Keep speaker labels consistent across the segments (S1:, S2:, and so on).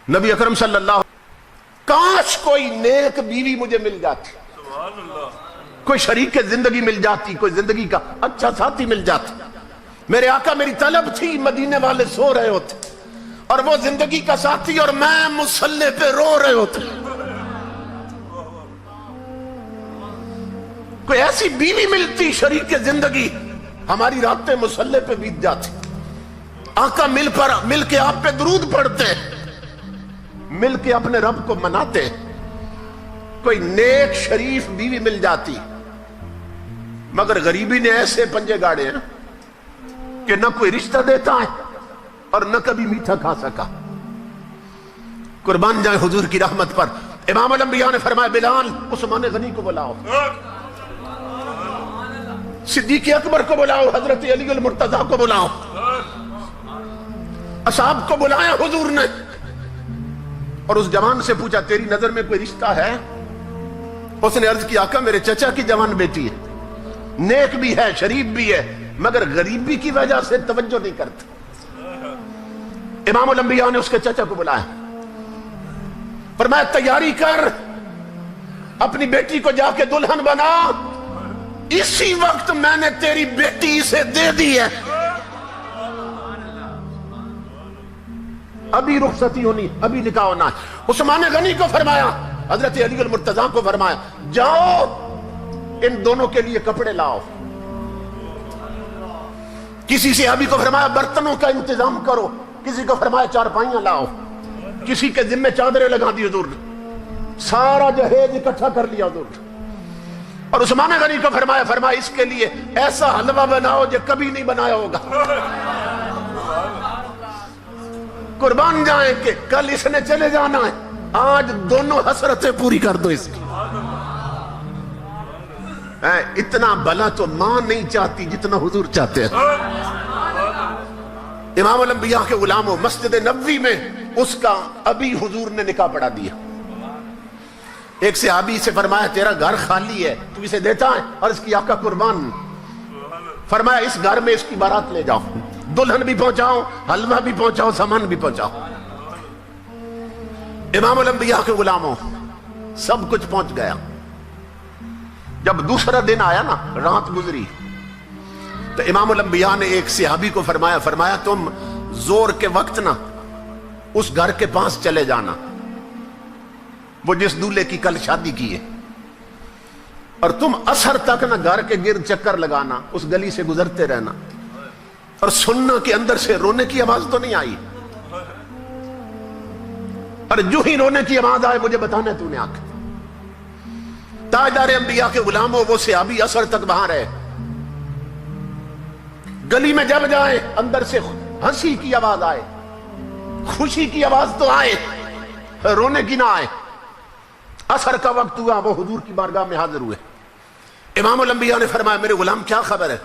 S1: نبی اکرم صلی اللہ علیہ وسلم، کاش کوئی نیک بیوی مجھے مل جاتی، کوئی شریک زندگی مل جاتی، کوئی زندگی کا اچھا ساتھی مل جاتا۔ میرے آقا میری طلب تھی، مدینے والے سو رہے ہوتے اور وہ زندگی کا ساتھی اور میں مصلی پہ رو رہے ہوتے۔ کوئی ایسی بیوی ملتی شریک زندگی، ہماری راتیں مصلی پہ بیت جاتی، آقا مل کے آپ پہ درود پڑھتے، مل کے اپنے رب کو مناتے۔ کوئی نیک شریف بیوی مل جاتی، مگر غریبی نے ایسے پنجے گاڑے ہیں کہ نہ کوئی رشتہ دیتا ہے اور نہ کبھی میٹھا کھا سکا۔ قربان جائیں حضور کی رحمت پر۔ امام الانبیاء نے فرمایا بلال عثمان غنی کو بلاؤ، صدیق اکبر کو بلاؤ، حضرت علی المرتضیٰ کو بلاؤ۔ اصحاب کو بلایا حضور نے اور اس جوان سے پوچھا تیری نظر میں کوئی رشتہ ہے؟ اس نے عرض کی آقا میرے چچا کی جوان بیٹی ہے، نیک بھی ہے شریف بھی ہے، مگر غریبی کی وجہ سے توجہ نہیں کرتا۔ امام الانبیاء نے اس کے چچا کو بلایا، فرمایا تیاری کر، اپنی بیٹی کو جا کے دلہن بنا، اسی وقت میں نے تیری بیٹی اسے دے دی ہے، ابھی رخصتی ہونی، ابھی نکاح ہونا ہے۔ عثمان غنی کو فرمایا، حضرت علی المرتضیٰ کو فرمایا جاؤ ان دونوں کے لیے کپڑے لاؤ۔ کسی صحابی کو فرمایا برتنوں کا انتظام کرو، کسی کو فرمایا چارپائیاں لاؤ، کسی کے ذمہ چادریں لگا دی حضور نے، سارا جہیز اکٹھا کر لیا حضور نے۔ اور عثمان غنی کو فرمایا اس کے لیے ایسا حلوہ بناؤ جو کبھی نہیں بنایا ہوگا۔ قربان جائیں کہ کل اس نے چلے جانا ہے، آج دونوں حسرتیں پوری کر دو اس کی۔ اتنا بھلا تو ماں نہیں چاہتی جتنا حضور چاہتے ہیں۔ امام الانبیاء کے غلاموں، مسجد نبوی میں اس کا ابھی حضور نے نکاح پڑھا دیا۔ ایک صحابی سے فرمایا تیرا گھر خالی ہے، تو اسے دیتا ہے؟ اور اس کی آقا قربان، فرمایا اس گھر میں اس کی بارات لے جاؤ، دلہن بھی پہنچاؤ، حلوہ بھی پہنچاؤ، سامان بھی پہنچاؤ۔ امام الانبیاء کے غلاموں، سب کچھ پہنچ گیا۔ جب دوسرا دن آیا نا، رات گزری، تو امام الانبیاء نے ایک صحابی کو فرمایا تم زور کے وقت نا اس گھر کے پاس چلے جانا، وہ جس دولہے کی کل شادی کی ہے، اور تم عصر تک نا گھر کے گرد چکر لگانا، اس گلی سے گزرتے رہنا، اور سننا کہ اندر سے رونے کی آواز تو نہیں آئی، اور جو ہی رونے کی آواز آئے مجھے بتانا تو نے آ کے۔ تاجدار انبیاء کے غلاموں، وہ صحابی عصر تک وہاں رہے، گلی میں جب جائیں اندر سے ہنسی کی آواز آئے، خوشی کی آواز تو آئے، رونے کی نہ آئے۔ عصر کا وقت ہوا، وہ حضور کی بارگاہ میں حاضر ہوئے۔ امام الانبیاء نے فرمایا میرے غلام کیا خبر ہے؟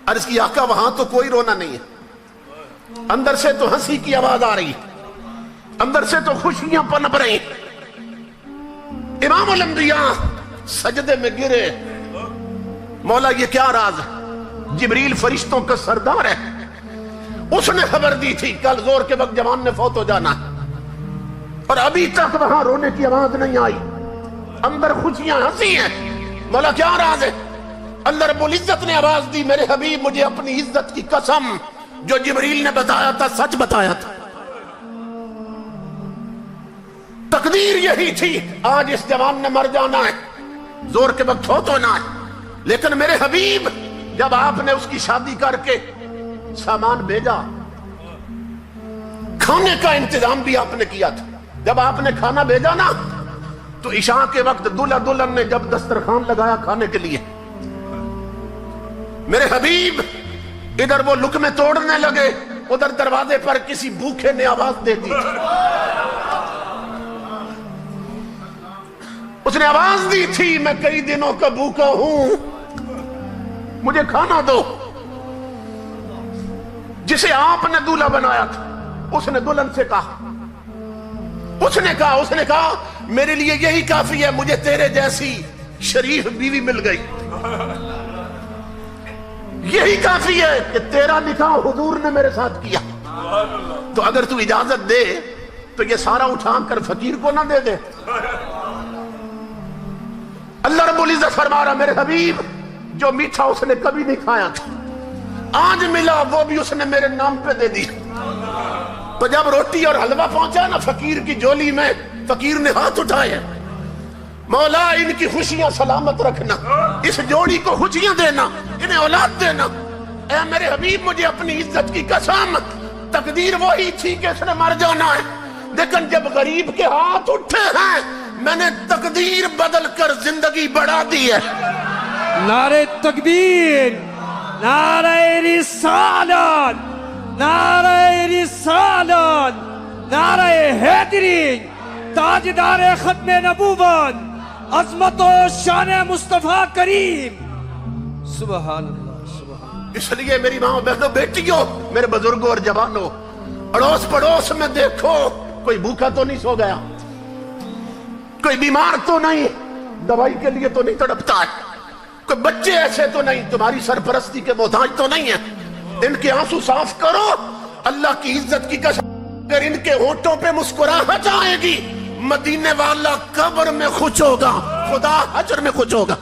S1: عرض کی آقا وہاں تو کوئی رونا نہیں ہے، اندر سے تو ہنسی کی آواز آ رہی، اندر سے تو خوشیاں پنپ رہی۔ امام الانبیاء سجدے میں گرے، مولا یہ کیا راز؟ جبریل فرشتوں کا سردار ہے، اس نے خبر دی تھی کل زور کے وقت جوان نے فوت ہو جانا ہے، اور ابھی تک وہاں رونے کی آواز نہیں آئی، اندر خوشیاں ہنسی ہیں۔ مولا کیا راز ہے؟ اللہ رب العزت نے آواز دی میرے حبیب مجھے اپنی عزت کی قسم جو جبریل نے بتایا تھا سچ بتایا تھا، تقدیر یہی تھی آج اس جوان نے مر جانا ہے، زور کے وقت فوت ہونا ہے، لیکن میرے حبیب جب آپ نے اس کی شادی کر کے سامان بھیجا، کھانے کا انتظام بھی آپ نے کیا تھا، جب آپ نے کھانا بھیجا نا تو عشاء کے وقت دلہا دلہن نے جب دسترخوان لگایا کھانے کے لیے، میرے حبیب ادھر وہ لقمے توڑنے لگے، ادھر دروازے پر کسی بھوکے نے آواز دے دی، اس نے آواز دی تھی میں کئی دنوں کا بھوکا ہوں، مجھے کھانا دو۔ جسے آپ نے دولہا بنایا تھا اس نے دلہن سے کہا، اس نے کہا میرے لیے یہی کافی ہے، مجھے تیرے جیسی شریف بیوی مل گئی، یہی کافی ہے کہ تیرا نکاح حضور نے میرے ساتھ کیا، تو اگر تو اجازت دے تو یہ سارا اٹھا کر فقیر کو نہ دے دے. اللہ رب العزت فرما رہا میرے حبیب جو میٹھا اس نے کبھی نہیں کھایا تھا آج ملا وہ بھی اس نے میرے نام پہ دے دی. تو جب روٹی اور حلوہ پہنچا نا فقیر کی جولی میں فقیر نے ہاتھ اٹھائے مولا ان کی خوشیاں سلامت رکھنا اس جوڑی کو خوشیاں دینا انہیں اولاد دینا. اے میرے حبیب مجھے اپنی عزت کی قسم تقدیر وہی تھی کہ اس نے مر جانا ہے لیکن جب غریب کے ہاتھ اٹھے ہیں میں نے تقدیر بدل کر زندگی بڑھا دی ہے.
S2: نعرہ تکبیر، نعرہ رسالت، نعرہ رسالت، نعرہ حیدری، تاجدار ختم نبوت، عظمت و شان مصطفیٰ کریم. سبحان اللہ سبحان.
S1: اس لیے میری ماں بہنوں بیٹیوں میرے بزرگوں اور جوانوں اڑوس پڑوس میں دیکھو کوئی بھوکا تو نہیں سو گیا کوئی بیمار تو نہیں دوائی کے لیے تو نہیں تڑپتا ہے کوئی بچے ایسے تو نہیں تمہاری سرپرستی کے محتاج تو نہیں ہے. ان کے آنسو صاف کرو اللہ کی عزت کی قسم اگر ان کے ہونٹوں پہ مسکراہٹ آئے گی مدینے والا قبر میں خوش ہوگا خدا حشر میں خوش ہوگا.